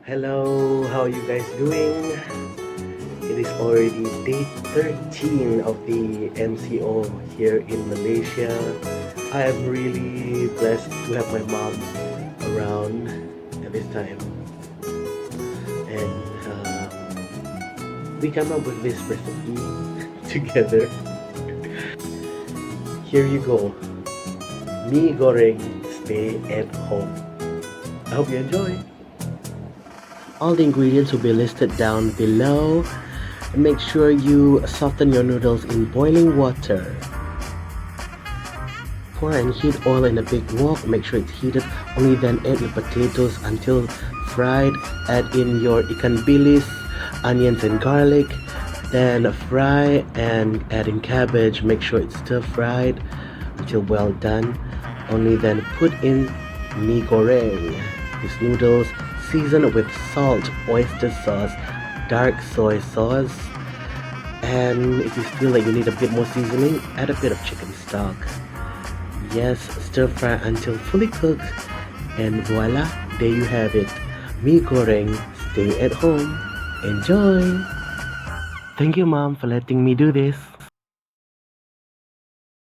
Hello, how are you guys doing? It is already day 13 of the MCO here in Malaysia. I am really blessed to have my mom around at this time. And we come up with this recipe together. Here you go. Mee Goreng, stay at home. I hope you enjoy. All the ingredients will be listed down below. Make sure you soften your noodles in boiling water. Pour and heat oil in a big wok. Make sure it's heated. Only then add your potatoes until fried. Add in your Ikan Bilis, onions and garlic. Then fry and add in cabbage. Make sure it's stir fried until well done. Only then put in Mee Goreng. These noodles seasoned with salt, oyster sauce, dark soy sauce, and if you feel like you need a bit more seasoning, add a bit of chicken stock. Yes, stir fry until fully cooked, and voila, there you have it. Mee Goreng, stay at home. Enjoy! Thank you, Mom, for letting me do this.